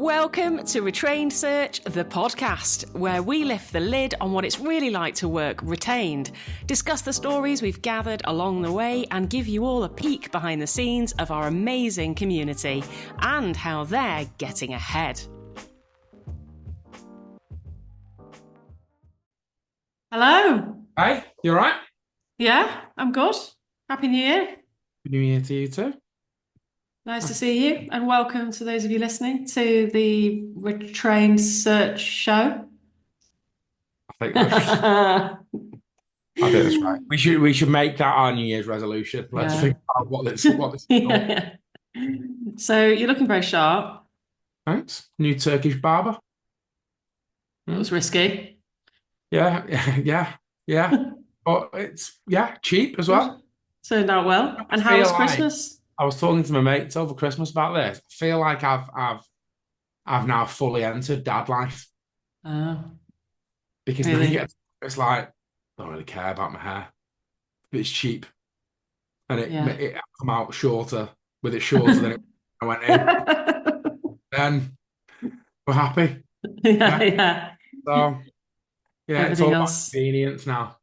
Welcome to Retrained Search, the podcast, where we lift the lid on what it's really like to work retained, discuss the stories we've gathered along the way, and give you all a peek behind the scenes of our amazing community and how they're getting ahead. Hello. Hi, you all right? Yeah, I'm good. Happy New Year. Happy New Year to you too. Nice to see you, and welcome to those of you listening to the Retrained Search show. I think that's right. We should make that our New Year's resolution. Let's think about what this is. Yeah. So you're looking very sharp. Thanks. New Turkish barber. It was risky. Yeah. But it's cheap as well. Turned out well. And how was Christmas? I was talking to my mates over Christmas about this. I feel like I've now fully entered dad life. Oh. Because Really? now it's like, I don't really care about my hair. It's cheap. And it come out shorter than it went in. Then we're happy. Yeah. So Everything it's all else, about convenience now.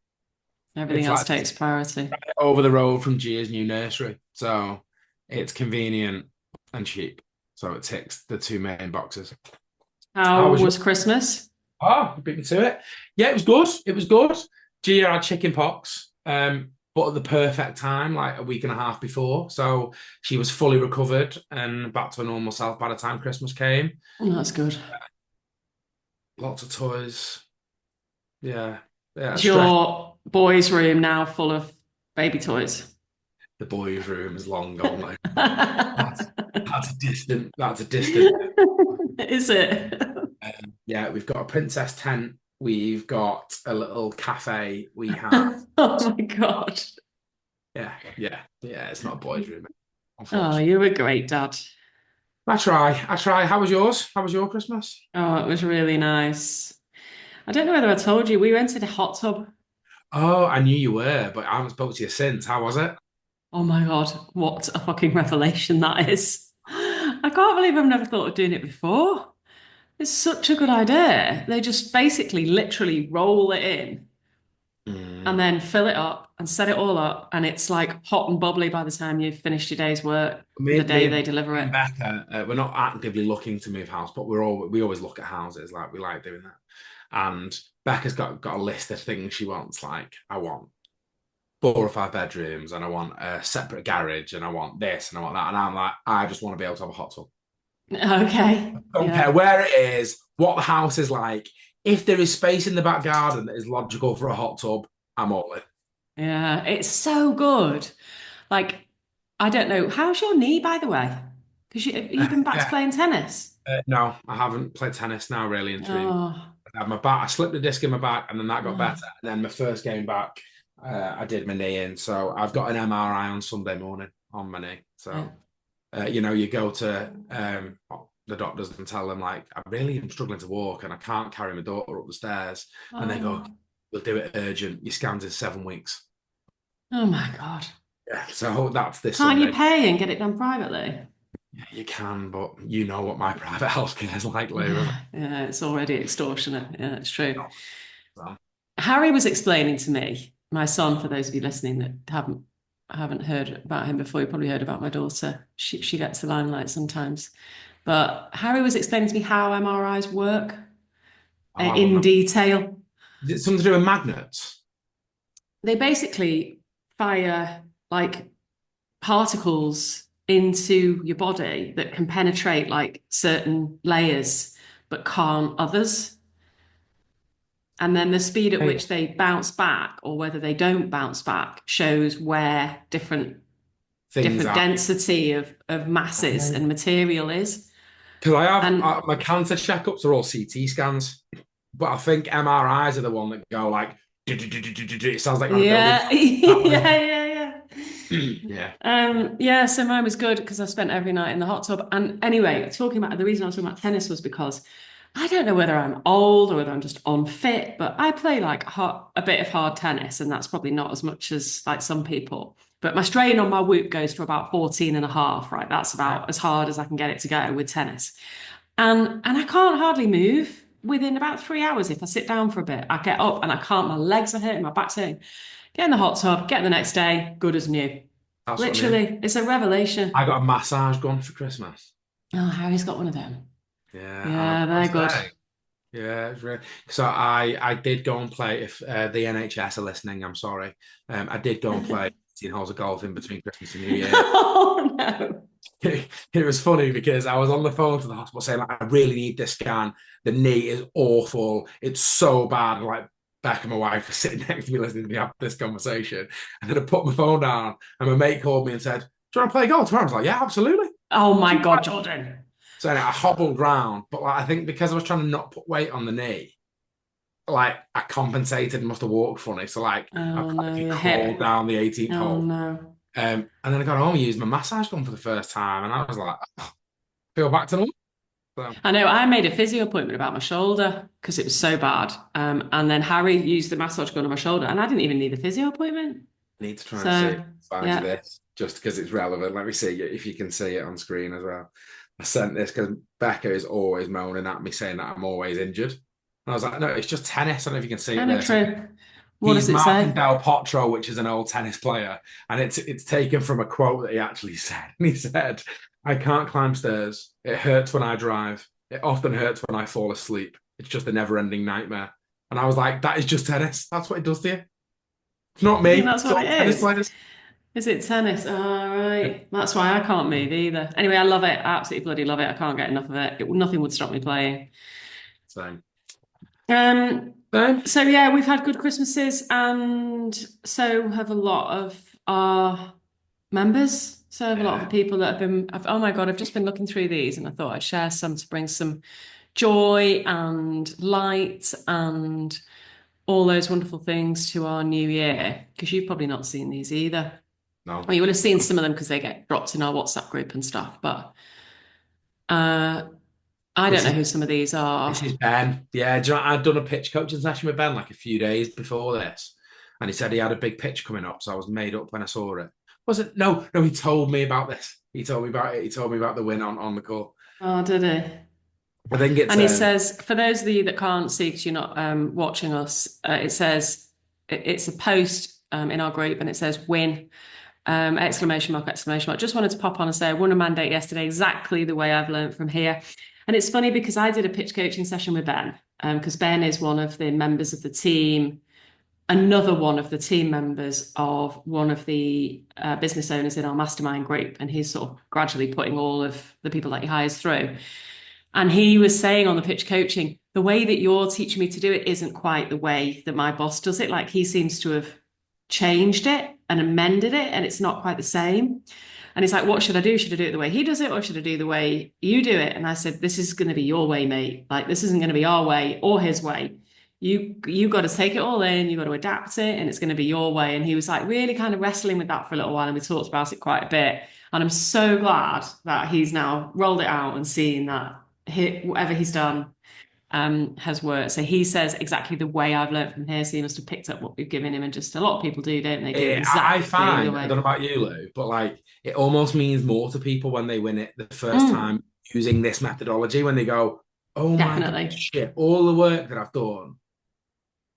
Everything else takes priority. Over the road from Gia's new nursery. So it's convenient and cheap. So it ticks the two main boxes. How was Christmas? Oh, beat me to it. Yeah, it was good. It was good. Gia had chicken pox, but at the perfect time, like a week and a half before. So she was fully recovered and back to her normal self by the time Christmas came. Oh, that's good. Lots of toys. Yeah. Is your boys' room now full of baby toys? The boys' room is long gone. Like. That's a distant. Is it? Yeah, we've got a princess tent. We've got a little cafe. We have. Oh my God. Yeah. It's not a boys' room. Oh, you're a great dad. I try. How was yours? How was your Christmas? Oh, it was really nice. I don't know whether I told you, we rented a hot tub. Oh, I knew you were, but I haven't spoken to you since. How was it? Oh my God, what a fucking revelation that is. I can't believe I've never thought of doing it before. It's such a good idea. They just basically literally roll it in and then fill it up and set it all up. And it's like hot and bubbly by the time you've finished your day's work, the day they deliver it. Becca, we're not actively looking to move house, but we always look at houses. Like, we like doing that. And Becca's got a list of things she wants. Like, I want 4 or 5 bedrooms, and I want a separate garage, and I want this, and I want that. And I'm like, I just want to be able to have a hot tub. Okay. I don't care where it is, what the house is like. If there is space in the back garden that is logical for a hot tub, I'm all in. Yeah, it's so good. Like, I don't know. How's your knee, by the way? Because you've been back to playing tennis. No, I haven't played tennis now, really, in 3 months. Oh. I had my back. I slipped a disc in my back, and then that got better. And then my first game back, I did my knee in. So I've got an MRI on Sunday morning on my knee. So, you go to the doctors and tell them, like, I really am struggling to walk and I can't carry my daughter up the stairs. And they go, we'll do it urgent. Your scan's in 7 weeks. Oh my God. Yeah, so that's this Can't Sunday. you pay and get it done privately? Yeah, you can, but you know what my private healthcare is like, Laura. Yeah, it's already extortionate. Yeah, it's true. So. Harry was explaining to me, my son, for those of you listening that haven't heard about him before, you probably heard about my daughter. She gets the limelight sometimes. But Harry was explaining to me how MRIs work in detail. Is it something to do with magnets? They basically fire like particles into your body that can penetrate like certain layers but can't others. And then the speed at which they bounce back or whether they don't bounce back shows where different density of masses and material is. Because I have my cancer checkups are all CT scans, but I think MRIs are the one that go like it sounds like yeah. So mine was good because I spent every night in the hot tub. And anyway, the reason I was talking about tennis was because I don't know whether I'm old or whether I'm just unfit, but I play like a bit of hard tennis, and that's probably not as much as like some people. But my strain on my whoop goes to about 14 and a half, right? That's about as hard as I can get it to go with tennis. and I can't hardly move. Within about 3 hours, if I sit down for a bit, I get up and I can't. My legs are hurting, my back's hurting. Get in the hot tub, get the next day, good as new. That's what I mean. Literally, it's a revelation. I got a massage gun for Christmas. Oh, Harry's got one of them. Yeah, and I've Yeah, got they're to good. say, yeah, it's really. So I did go and play. If the NHS are listening, I'm sorry. I did go and play 18 holes of golf in between Christmas and New Year. Oh no. It was funny because I was on the phone to the hospital saying, like, I really need this scan. The knee is awful. It's so bad. And, like, Becca, my wife, was sitting next to me listening to me have this conversation. And then I put my phone down and my mate called me and said, do you want to play golf tomorrow? I was like, yeah, absolutely. Oh my God, Jordan. So anyway, I hobbled round, but like, I think because I was trying to not put weight on the knee, like I compensated and must have walked funny. So like I Oh no, practically your crawled hip. down the 18th Oh hole. no. And then I got home and used my massage gun for the first time. And I was like, oh, feel back to normal. So, I know I made a physio appointment about my shoulder because it was so bad. And then Harry used the massage gun on my shoulder and I didn't even need the physio appointment. I need to try and see, So find you yeah. this just because it's relevant. Let me see if you can see it on screen as well. I sent this because Becca is always moaning at me saying that I'm always injured. And I was like, no, it's just tennis. I don't know if you can see I it know, there. So true. What he's does it Martin say? Del Potro, which is an old tennis player, and it's taken from a quote that he actually said. And he said, "I can't climb stairs. It hurts when I drive. It often hurts when I fall asleep. It's just a never-ending nightmare." And I was like, "That is just tennis. That's what it does to you. It's not You think me. that's It's what all it tennis is? players." Is it tennis? Oh, right. That's why I can't move either. Anyway, I love it. I absolutely bloody love it. I can't get enough of it. Nothing would stop me playing. Same. Um, Same. so yeah, we've had good Christmases, and so have a lot of our members. So have a lot of the Yeah. people that have been. Oh my God, I've just been looking through these, and I thought I'd share some to bring some joy and light and all those wonderful things to our new year. Because you've probably not seen these either. No. Well, you would have seen some of them because they get dropped in our WhatsApp group and stuff, but uh, I don't This know is who some of these This are. is Ben. Yeah, do you know, I'd done a pitch coaching session with Ben like a few days before this, and he said he had a big pitch coming up, so I was made up when I saw it. Was it? No, no. He told me about this. He told me about it. He told me about the win on the call. Oh, did he? I think it's And he says, for those of you that can't see because you're not watching us, it says it's a post in our group and it says win, exclamation mark, exclamation mark. Just wanted to pop on and say I won a mandate yesterday, exactly the way I've learned from here. And it's funny because I did a pitch coaching session with Ben, because Ben is one of the members of the team, another one of the team members of one of the business owners in our mastermind group. And he's sort of gradually putting all of the people that he hires through. And he was saying on the pitch coaching, the way that you're teaching me to do it isn't quite the way that my boss does it. Like he seems to have changed it and amended it, and it's not quite the same. And he's like, what should I do? Should I do it the way he does it, or should I do the way you do it? And I said, this is going to be your way, mate. Like this isn't going to be our way or his way. You got to take it all in, you got to adapt it, and it's going to be your way. And he was like really kind of wrestling with that for a little while, and we talked about it quite a bit. And I'm so glad that he's now rolled it out and seen that whatever he's done has worked. So he says exactly the way I've learned from here. So he must have picked up what we've given him, and just a lot of people do, don't they? Do it I exactly the find, I way. don't know about you, Lou, but like it almost means more to people when they win it the first Mm, time using this methodology. When they go, "Oh my god, definitely shit! All the work that I've done,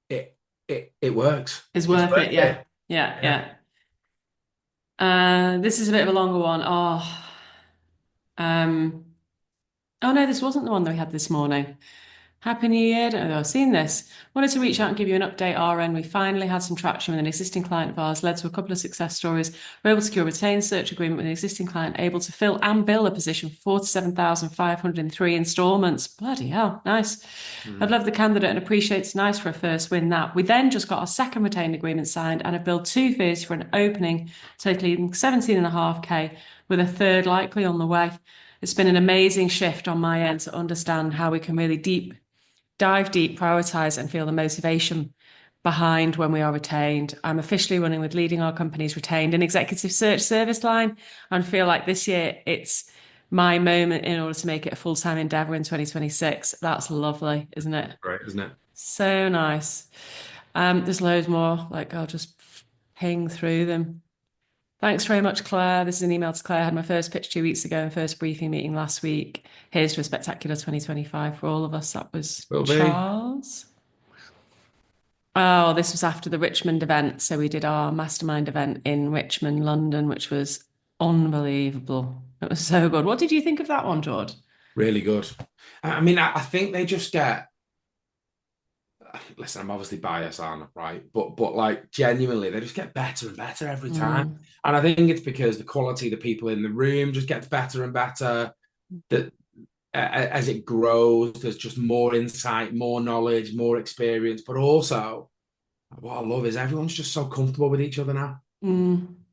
it works. is It's worth worth it. Yeah, it." yeah, Yeah. yeah. This is a bit of a longer one. Um, oh no, this wasn't the one that we had this morning. Happy New Year. Don't know if I've seen this. Wanted to reach out and give you an update, RN. We finally had some traction with an existing client of ours, led to a couple of success stories. We're able to secure a retained search agreement with an existing client, able to fill and bill a position for 47,503 installments. Bloody hell, nice. I've Mm. loved the candidate and appreciate it's nice for a first win that. We then just got our second retained agreement signed and have billed two fees for an opening, totaling 17.5K, with a third likely on the way. It's been an amazing shift on my end to understand how we can really dive deep, prioritize, and feel the motivation behind when we are retained. I'm officially running with leading our company's retained and executive search service line and feel like this year it's my moment in order to make it a full-time endeavor in 2026. That's lovely, isn't it? Great, isn't it? So nice. There's loads more, like I'll just ping through them. Thanks very much, Claire. This is an email to Claire. I had my first pitch 2 weeks ago and first briefing meeting last week. Here's to a spectacular 2025 for all of us. That was Will be. Charles. Oh, this was after the Richmond event. So we did our mastermind event in Richmond, London, which was unbelievable. It was so good. What did you think of that one, George? Really good. I mean, I think they just get, listen, I'm obviously biased, aren't I? Right. But like genuinely, they just get better and better every time. Mm, And I think it's because the quality of the people in the room just gets better and better. That as it grows, there's just more insight, more knowledge, more experience. But also, what I love is everyone's just so comfortable with each other now.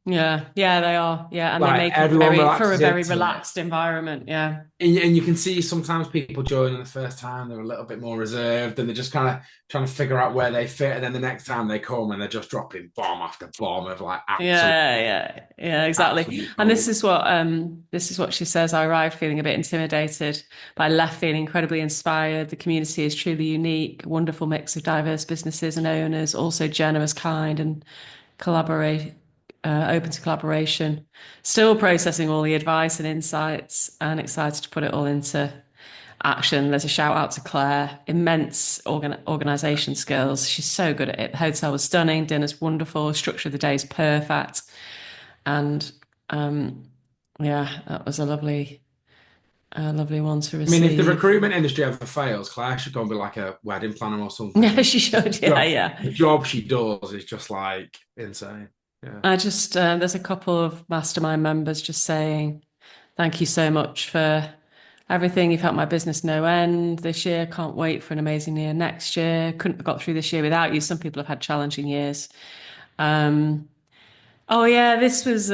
yeah, yeah, they are. Yeah, and they Like make everyone for a relaxes very into it. relaxed environment. Yeah. And you can see sometimes people joining the first time, they're a little bit more reserved and they're just kind of trying to figure out where they fit. And then the next time they come and they're just dropping bomb after bomb of like Yeah, exactly. absolute And gold. this is what she says. I arrived feeling a bit intimidated, but I left feeling incredibly inspired. The community is truly unique, a wonderful mix of diverse businesses and owners, also generous, kind, and collaborate, open to collaboration. Still processing all the advice and insights, and excited to put it all into action. There's a shout out to Claire, immense organization skills. She's so good at it. The hotel was stunning, dinner's wonderful, structure of the day is perfect. And yeah, that was a lovely one to I mean, if the receive. recruitment industry ever fails, Claire should go and be like a wedding planner or something. Yeah, Like she should. Yeah, yeah. the job she does is just like insane. Yeah. I just, there's a couple of mastermind members just saying, thank you so much for everything. You've helped my business no end this year. Can't wait for an amazing year next year. Couldn't have got through this year without you. Some people have had challenging years. Um, oh yeah, this was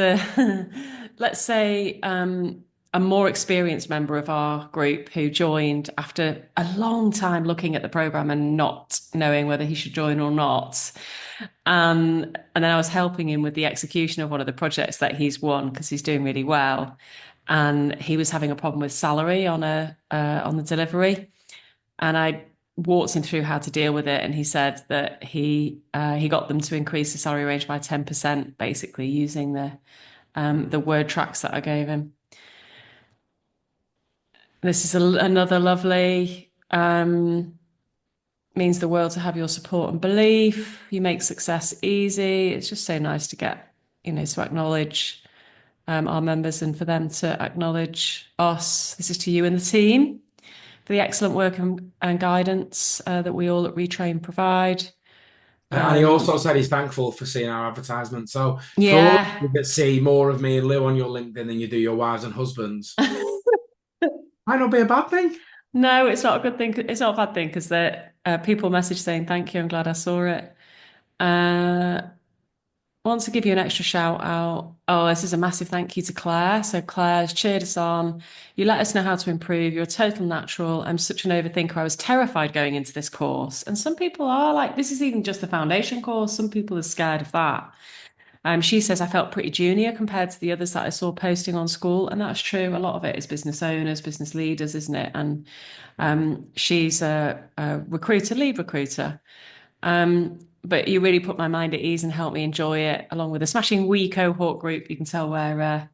let's say a more experienced member of our group who joined after a long time looking at the program and not knowing whether he should join or not. And then I was helping him with the execution of one of the projects that he's won because he's doing really well. And he was having a problem with salary on the delivery, and I walked him through how to deal with it. And he said that he got them to increase the salary range by 10%, basically using the word tracks that I gave him. This is another lovely. Means the world to have your support and belief. You make success easy. It's just so nice to get, to acknowledge our members and for them to acknowledge us. This is to you and the team for the excellent work and guidance that we all at Retrain provide. And he also said he's thankful for seeing our advertisement. So for all of Yeah. you that see more of me and Lou on your LinkedIn than you do your wives and husbands, might not be a bad thing. No, it's not a good thing. It's not a bad thing because the people message saying thank you. I'm glad I saw it. Uh, Want to give you an extra shout out. Oh, this is a massive thank you to Claire. So Claire's cheered us on. You let us know how to improve. You're a total natural. I'm such an overthinker. I was terrified going into this course. And some people are like, this is even just the foundation course. Some people are scared of that. She says I felt pretty junior compared to the others that I saw posting on school. And that's true. A lot of it is business owners, business leaders, isn't it? And she's a recruiter, lead recruiter. But you really put my mind at ease and helped me enjoy it, along with a smashing wee cohort group. You can tell where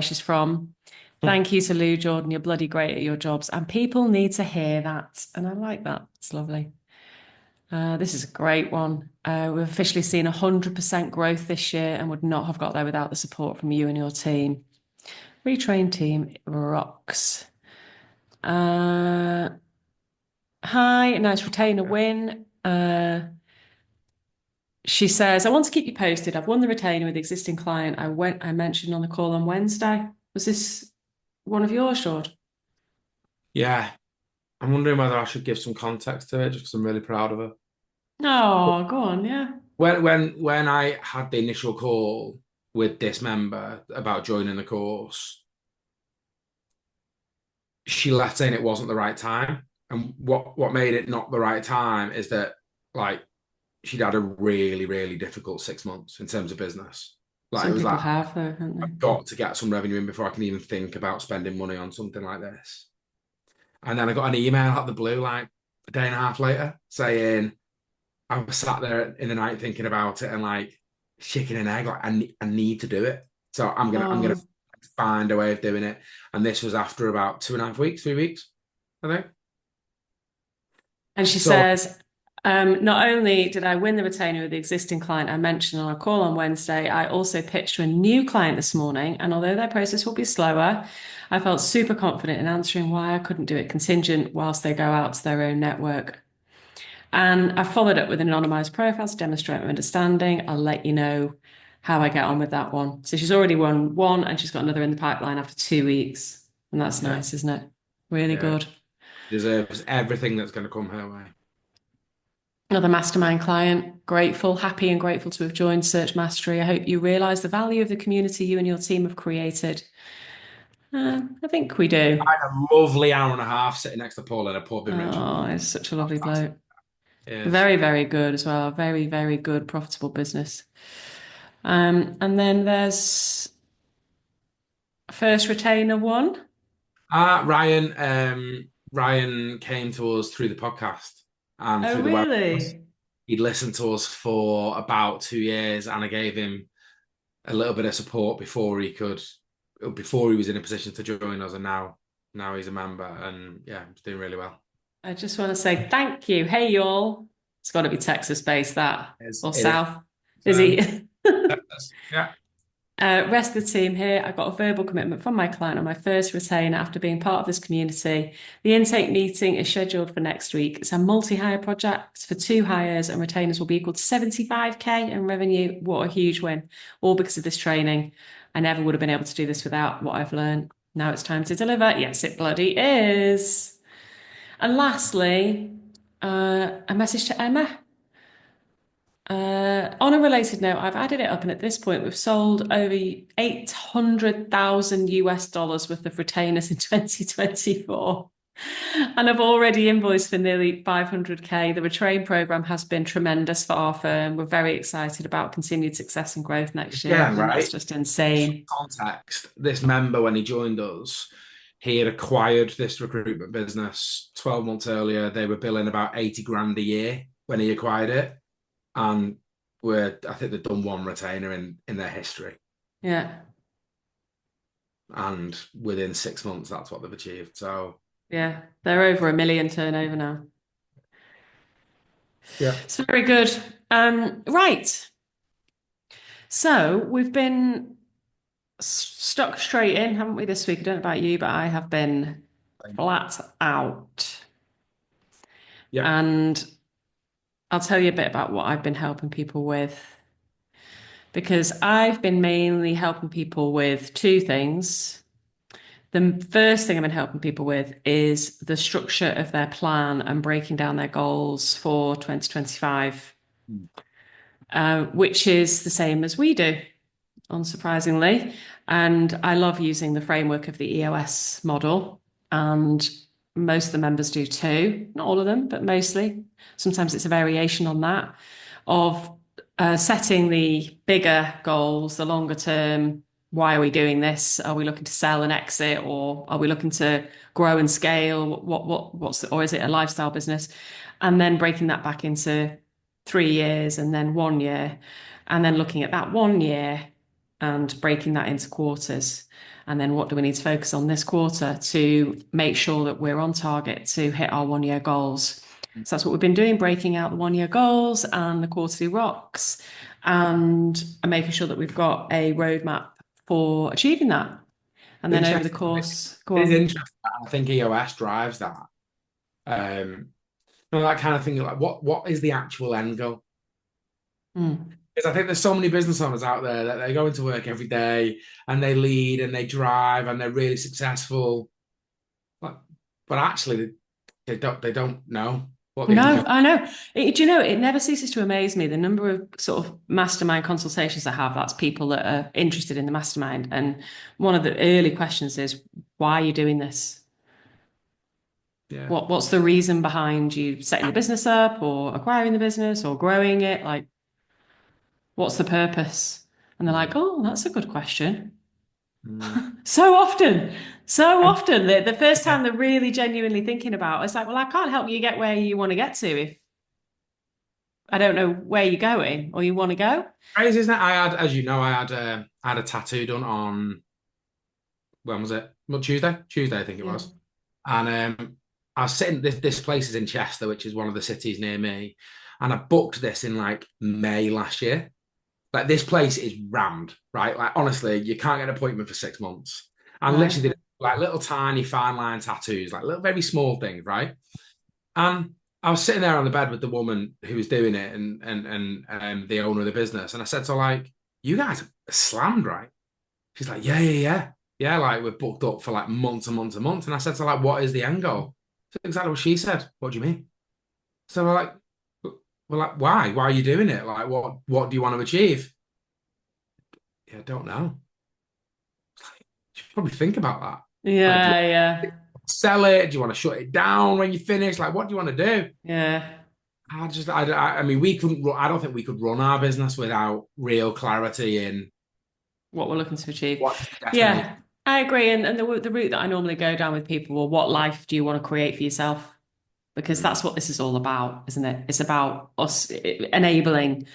she's from. Thank you to Lou Jordan. You're bloody great at your jobs, and people need to hear that. And I like that. It's lovely. This is a great one. We've officially seen 100% growth this year and would not have got there without the support from you and your team. Retrain team rocks. Uh, Hi, nice retainer win. She says, I want to keep you posted. I've won the retainer with the existing client I mentioned on the call on Wednesday. Was this one of yours, George? Yeah, I'm wondering whether I should give some context to it just because I'm really proud of her. Oh, go on, yeah. When I had the initial call with this member about joining the course, she left saying it wasn't the right time. And what made it not the right time is that like she'd had a really, really difficult 6 months in terms of business. Like it Some was people like have, though, haven't I've they? got to get some revenue in before I can even think about spending money on something like this. And then I got an email out of the blue like a day and a half later saying I was sat there in the night thinking about it and like chicken and egg. Like I need to do it. So I'm gonna Oh. find a way of doing it. And this was after about 2.5 weeks, 3 weeks, I think. And she So says, not only did I win the retainer with the existing client I mentioned on a call on Wednesday, I also pitched to a new client this morning. And although their process will be slower, I felt super confident in answering why I couldn't do it contingent whilst they go out to their own network. And I followed up with an anonymized profile to demonstrate my understanding. I'll let you know how I get on with that one. So she's already won one and she's got another in the pipeline after 2 weeks. And that's yeah, nice, isn't it? Really yeah, good. deserves everything that's going to come her way. Another mastermind client, grateful, happy and grateful to have joined Search Mastery. I hope you realize the value of the community you and your team have created. I think we do. I had a lovely hour and a half sitting next to Paul in a pub in Richmond. Oh, it's such a lovely Fantastic. bloke. Yes. Very, very good as well. Very, very good, profitable business. And then there's first retainer one. Ryan came to us through the podcast and Oh, through the webinars. really? He'd listened to us for about 2 years, and I gave him a little bit of support before he was in a position to join us, and now he's a member, and yeah, he's doing really well. I just want to say thank you. Hey, y'all. It's got to be Texas based, that, or It is. South. Is he? Yeah. Rest of the team here. I got a verbal commitment from my client on my first retainer after being part of this community. The intake meeting is scheduled for next week. It's a multi-hire project for 2 hires, and retainers will be equal to 75k in revenue. What a huge win. All because of this training. I never would have been able to do this without what I've learned. Now it's time to deliver. Yes, it bloody is. And lastly, a message to Emma. On a related note, I've added it up, and at this point, we've sold over 800,000 US dollars worth of retainers in 2024. And I've already invoiced for nearly 500k. The retrain program has been tremendous for our firm. We're very excited about continued success and growth next year. Again, And that's right? just For insane. context, this member, when he joined us, he had acquired this recruitment business 12 months earlier. They were billing about 80 grand a year when he acquired it. And I think they've done one retainer in their history. Yeah. And within 6 months, that's what they've achieved. So, Yeah. They're over 1 million turnover now. yeah. It's very good. Right. So we've been stuck straight in, haven't we, this week? I don't know about you, but I have been flat out. Yeah. And I'll tell you a bit about what I've been helping people with, because I've been mainly helping people with two things. The first thing I've been helping people with is the structure of their plan and breaking down their goals for 2025, Mm. which is the same as we do, unsurprisingly. And I love using the framework of the EOS model. And most of the members do too. Not all of them, but mostly. Sometimes it's a variation on that of setting the bigger goals, the longer term. Why are we doing this? Are we looking to sell and exit, or are we looking to grow and scale? Or is it a lifestyle business? And then breaking that back into 3 years and then 1 year, and then looking at that 1 year and breaking that into quarters. And then what do we need to focus on this quarter to make sure that we're on target to hit our 1 year goals? So that's what we've been doing, breaking out the 1 year goals and the quarterly rocks, and making sure that we've got a roadmap for achieving that. And then over the Interesting. course, go It is on. interesting. I think EOS drives that. That kind of thing. Like, what is the actual end goal? Mm. Because I think there's so many business owners out there that they go into work every day and they lead and they drive and they're really successful, but actually they don't know what the end No, goal. I know. Do you know, it never ceases to amaze me the number of sort of mastermind consultations I have. That's people that are interested in the mastermind. And one of the early questions is, why are you doing this? Yeah. What's the reason behind you setting the business up or acquiring the business or growing it? Like, what's the purpose? And they're like, Mm. oh, that's a good question. Mm. So often, so And often, the first yeah. time they're really genuinely thinking about it, it's like, well, I can't help you get where you want to get to if I don't know where you're going or you want to go. Crazy, isn't it? I had, as you know, I had a tattoo done on, when was it? Well, Tuesday? Tuesday, I think it Yeah. was. And I was sitting, this place is in Chester, which is one of the cities near me. And I booked this in like May last year. Like this place is rammed, right? Like honestly, you can't get an appointment for 6 months. I Right. literally did like little tiny fine line tattoos, like little very small things, right? And I was sitting there on the bed with the woman who was doing it and the owner of the business. And I said to her, like, you guys are slammed, right? She's like, yeah, yeah, yeah. Yeah, like we're booked up for like months and months and months. And I said to her, like, what is the end goal? She said, exactly what she said. What do you mean? So we're like, well, like, why? Why are you doing it? Like, what do you want to achieve? Yeah, I don't know. You should probably think about that. Like, do you Yeah, want yeah, to sell it? Do you want to shut it down when you finish? Like, what do you want to do? yeah. I mean, we couldn't. I don't think we could run our business without real clarity in What we're looking to achieve. what destination. Yeah, I agree. And the route that I normally go down with people, well, what life do you want to create for yourself? Because Mm, that's what this is all about, isn't it? It's about us enabling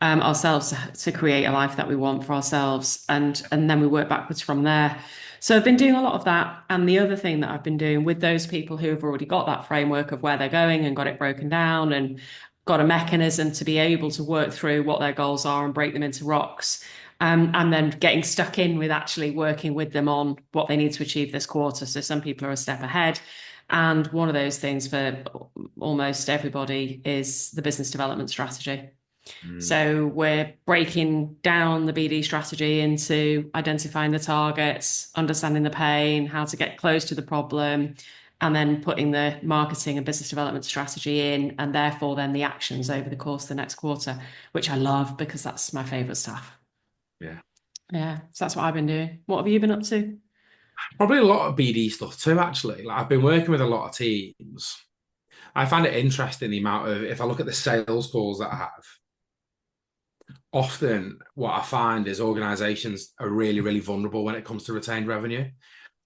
ourselves to create a life that we want for ourselves, and then we work backwards from there. So I've been doing a lot of that, and the other thing that I've been doing with those people who have already got that framework of where they're going and got it broken down and got a mechanism to be able to work through what their goals are and break them into rocks. And then getting stuck in with actually working with them on what they need to achieve this quarter. So some people are a step ahead. And one of those things for almost everybody is the business development strategy. mm, So we're breaking down the BD strategy into identifying the targets, understanding the pain, how to get close to the problem, and then putting the marketing and business development strategy in, and therefore then the actions over the course of the next quarter, which I love because that's my favorite stuff. yeah, Yeah, so that's what I've been doing. What have you been up to? probably a lot of BD stuff too. Actually, like I've been working with a lot of teams. I find it interesting the amount of if I look at the sales calls that I have. Often, what I find is organizations are really, really vulnerable when it comes to retained revenue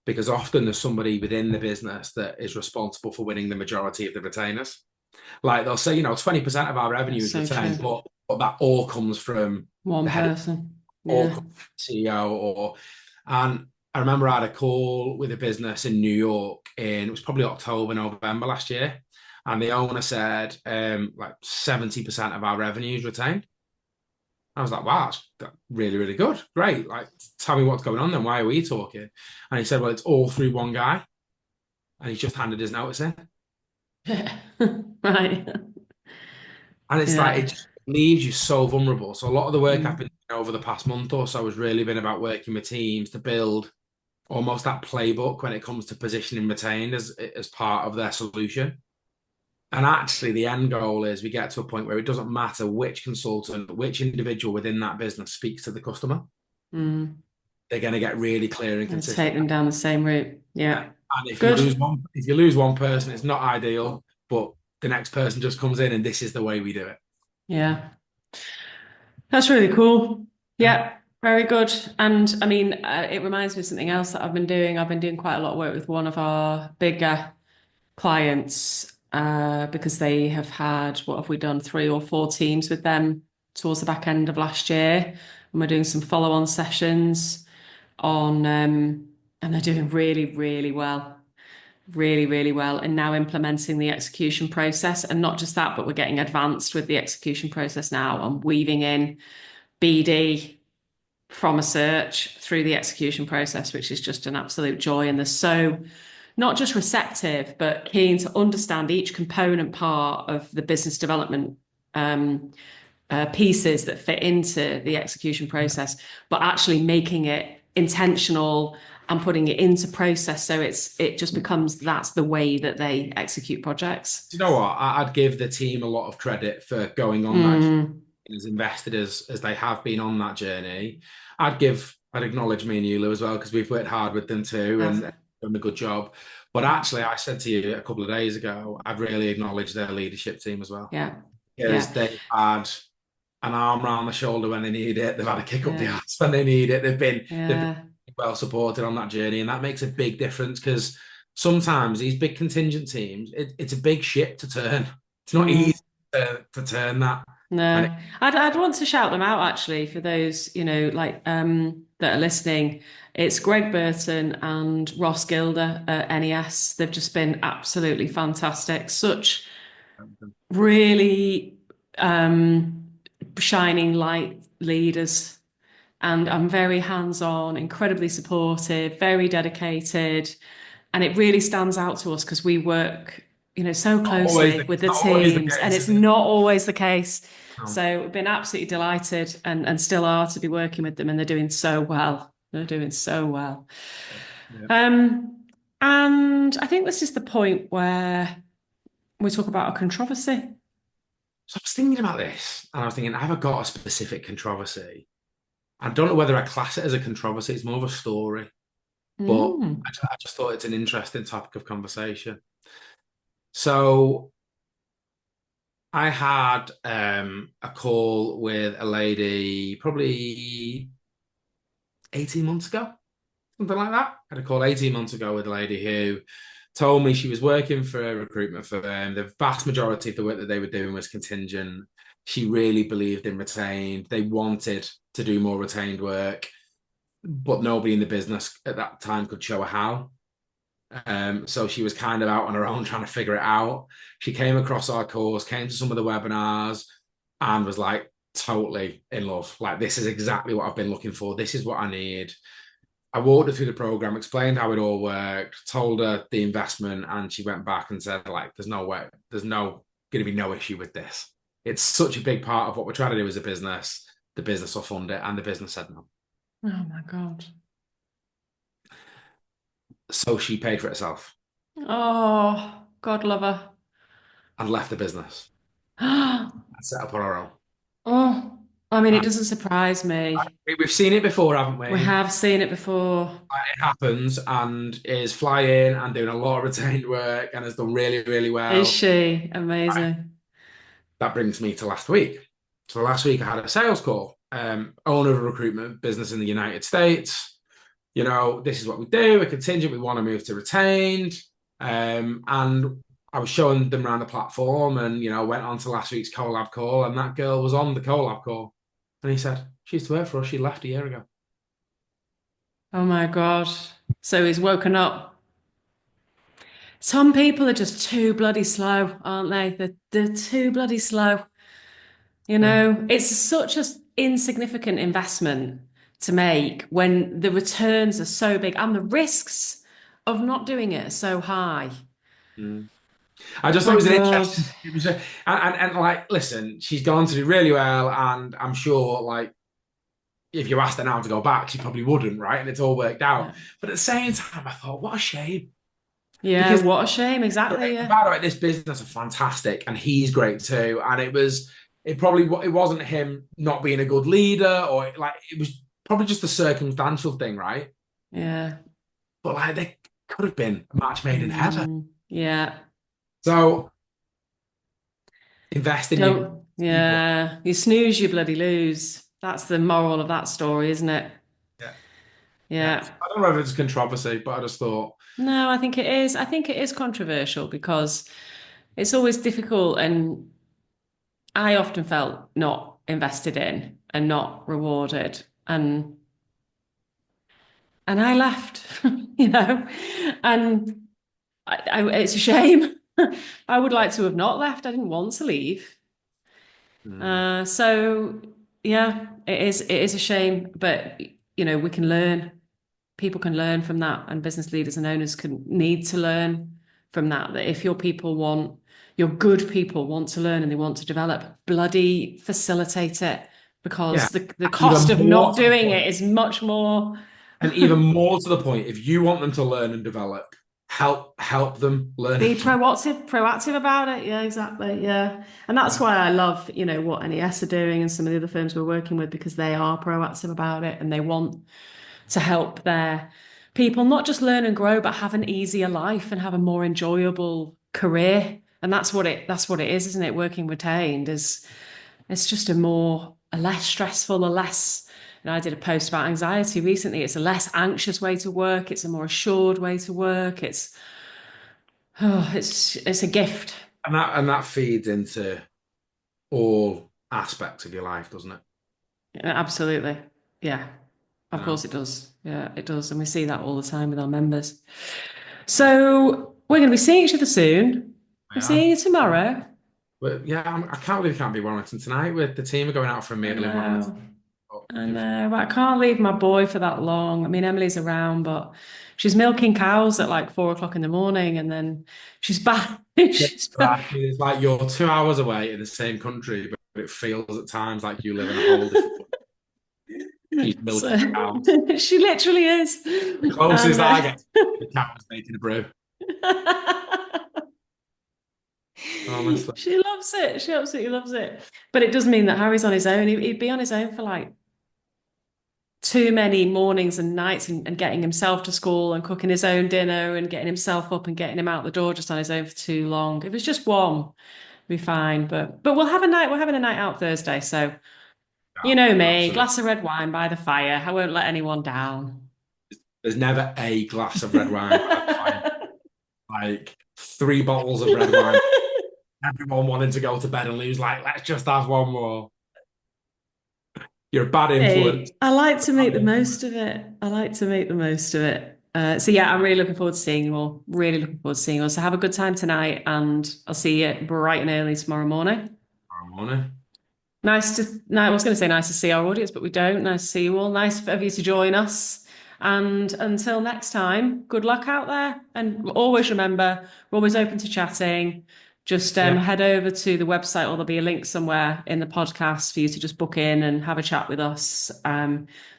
because often there's somebody within the business that is responsible for winning the majority of the retainers. Like they'll say, 20% of our revenue That's is so retained, true. but that all comes from One the head of person. all Yeah. CEO and I remember I had a call with a business in New York in it was probably October, November last year. And the owner said like 70% of our revenue is retained. I was like, wow, that's really, really good. Great. Like, tell me what's going on then. Why are we talking? And he said, well, it's all through one guy. And he's just handed his notice in. Right. And it's like, it Yeah. just leaves you so vulnerable. So a lot of the work I've Mm, been doing over the past month or so has really been about working with teams to build almost that playbook when it comes to positioning retained as part of their solution. And actually, the end goal is we get to a point where it doesn't matter which consultant, which individual within that business speaks to the customer. mm. They're going to get really clear and And consistent. take them down the same route. Yeah. Yeah. And Good. if you lose one person, it's not ideal, but the next person just comes in and this is the way we do it. Yeah. That's really cool. Yeah. Yeah. Very good. And I mean, it reminds me of something else that I've been doing. I've been doing quite a lot of work with one of our bigger clients because they have had, what have we done, 3 or 4 teams with them towards the back end of last year. And we're doing some follow-on sessions on, and they're doing really, really well. Really, really well, and now implementing the execution process. And not just that, but we're getting advanced with the execution process now and weaving in BD from a search through the execution process, which is just an absolute joy. And they're so not just receptive, but keen to understand each component part of the business development pieces that fit into the execution process, but actually making it intentional and putting it into process so it just becomes that's the way that they execute projects. Do you know what? I'd give the team a lot of credit for going on that Mm, as invested as they have been on that journey. I'd acknowledge me and Eula as well because we've worked hard with them too and have, done a good job. But actually, I said to you a couple of days ago, I'd really acknowledge their leadership team as well yeah, because yeah, they've had an arm around the shoulder when they need it. They've had a kick up the yeah, ass when they need it. They've been yeah, well supported on that journey, and that makes a big difference because sometimes these big contingent teams, it's a big ship to turn. It's not easy mm, to turn that. And it, No, I'd want to shout them out actually for those, like that are listening. It's Greg Burton and Ross Gilder at NES. They've just been absolutely fantastic. Such really um, shining light leaders. And I'm very hands-on, incredibly supportive, very dedicated. And it really stands out to us because we work, so closely with it's the not always the teams, and case, it's is it? not always the case. No. So we've been absolutely delighted and still are to be working with them, and they're doing so well. They're doing so well. Yeah. Um, and I think this is the point where we talk about a controversy. So I was thinking about this, and I was thinking, have I got a specific controversy? I don't know whether I class it as a controversy. It's more of a story, but Mm. I just thought it's an interesting topic of conversation. So I had a call with a lady probably 18 months ago, something like that. I had a call 18 months ago with a lady who told me she was working for a recruitment firm. The vast majority of the work that they were doing was contingent. She really believed in retained. They wanted to do more retained work, but nobody in the business at that time could show her how. So she was kind of out on her own trying to figure it out. She came across our course, came to some of the webinars, and was like totally in love. Like, this is exactly what I've been looking for. This is what I need. I walked her through the program, explained how it all worked, told her the investment, and she went back and said, like, there's no way, there's no going to be no issue with this. It's such a big part of what we're trying to do as a business. The business will fund it, and the business said no. Oh my God. So she paid for it herself Oh, God lover. and left the business and set up on her own. Oh, I mean, it doesn't surprise me. We've seen it before, haven't We we? have seen it before. It happens and is flying and doing a lot of retained work and has done really, really Is well. she Right. amazing? That brings me to last week. So last week I had a sales call, owner of a recruitment business in the United States. This is what we do. A contingent, we want to move to retained. And I was showing them around the platform and, went on to last week's collab call and that girl was on the collab call. And he said, she used to work for us. She left a year ago. Oh my God. So he's woken up. Some people are just too bloody slow, aren't they? They're too bloody slow. Yeah. It's such an insignificant investment to make when the returns are so big and the risks of not doing it are so high. Mm. I just thought it My was an God. interesting. It was and like, listen, she's gone to do really well, and I'm sure like if you asked her now to go back, she probably wouldn't, right? And it's all worked out. Yeah. But at the same time, I thought, what a shame. Yeah, Because what a shame. Exactly. Yeah. by the way, this business is fantastic, and he's great too. And it wasn't him not being a good leader, or like it was probably just a circumstantial thing, right? Yeah. But like there could have been a match made in heaven. Yeah. So invest in your Don't, people. yeah. You snooze, you bloody lose. That's the moral of that story, isn't it? Yeah. Yeah. Yeah. I don't know if it's controversy, but I just thought, No, I think it is. I think it is controversial because it's always difficult, and I often felt not invested in and not rewarded. And I left, you know, and it's a shame. I would like to have not left. I didn't want to leave. mm, So yeah, it is a shame, but we can learn. People can learn from that, and business leaders and owners can need to learn from that. That if your good people want to learn and they want to develop, bloody facilitate it yeah. because the Even cost of more not to the doing it point, is much more. and even more to the point, if you want them to learn and develop, help them learn Be and develop. proactive about it. Yeah, exactly. Yeah. And that's why I love, what NES are doing and some of the other firms we're working with because they are proactive about it and they want to help their people not just learn and grow, but have an easier life and have a more enjoyable career. And that's what it is, isn't it? Working retained is it's just a less stressful, a less, I did a post about anxiety recently. It's a less anxious way to work. It's a more assured way to work. It's a gift. And that feeds into all. aspects of your life, doesn't it? Absolutely. Yeah. You Of know, course it does. Yeah, it does. And we see that all the time with our members. So we're going to be seeing each other soon. I'm yeah. seeing you tomorrow. But yeah, I can't believe it can't be Warrington tonight. With the team are going out for a I meal in Warrington. know. Oh, I know. But I can't leave my boy for that long. I mean, Emily's around, but she's milking cows at like 4 o'clock in the morning and then she's back. she's back. It's like you're 2 hours away in the same country, but it feels at times like you live in a whole different. She's So milking cows. she literally is. The closest And I get to the cows making a brew. Honestly. she loves it. She absolutely loves it. But it does mean that Harry's on his own. He'd be on his own for like too many mornings and nights and getting himself to school and cooking his own dinner and getting himself up and getting him out the door just on his own for too long. If it was just one, we'd be fine. But we'll have a night, we're having a night out Thursday. So you Yeah, know me, absolutely. glass of red wine by the fire. I won't let anyone down. There's never a glass of red wine by the fire. Like 3 bottles of red wine. Everyone wanting to go to bed and lose, like, let's just have one more. You're a bad influence. Hey, I like to make the most of it. I like to make the most of it. So yeah, I'm really looking forward to seeing you all. Really looking forward to seeing you all. So have a good time tonight, and I'll see you bright and early tomorrow morning. Tomorrow morning. Nice to, no, I was going to say nice to see our audience, but we don't. Nice to see you all. Nice of you to join us. And until next time, good luck out there. And always remember, we're always open to chatting. Just Yeah, head over to the website, or there'll be a link somewhere in the podcast for you to just book in and have a chat with us.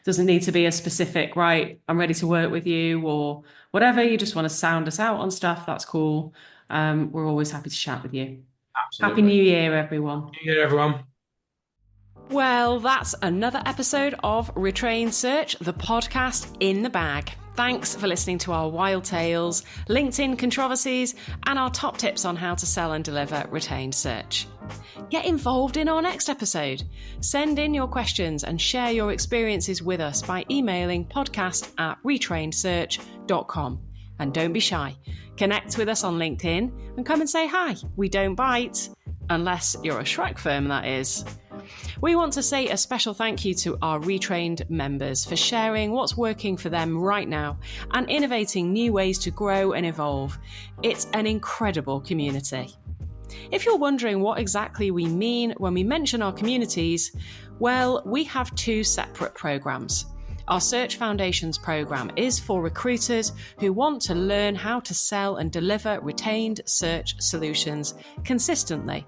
Doesn't need to be a specific, right, I'm ready to work with you or whatever. You just want to sound us out on stuff. That's cool. We're always happy to chat with you. Happy absolutely. New Year, everyone. New Year, everyone. Well, that's another episode of Retrain Search, the podcast in the bag. Thanks for listening to our wild tales, LinkedIn controversies, and our top tips on how to sell and deliver retained search. Get involved in our next episode. Send in your questions and share your experiences with us by emailing podcast@retrainedsearch.com. And don't be shy. Connect with us on LinkedIn and come and say hi. We don't bite. Unless you're a Shrek firm, that is. We want to say a special thank you to our retrained members for sharing what's working for them right now and innovating new ways to grow and evolve. It's an incredible community. If you're wondering what exactly we mean when we mention our communities, well, we have 2 separate programs. Our Search Foundations program is for recruiters who want to learn how to sell and deliver retained search solutions consistently.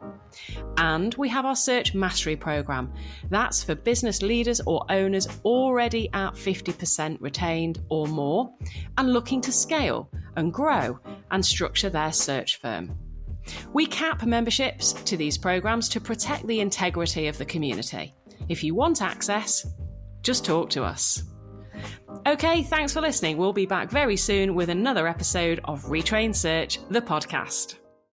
And we have our Search Mastery program. That's for business leaders or owners already at 50% retained or more and looking to scale and grow and structure their search firm. We cap memberships to these programs to protect the integrity of the community. If you want access, just talk to us. Okay, thanks for listening. We'll be back very soon with another episode of Retrain Search, the podcast.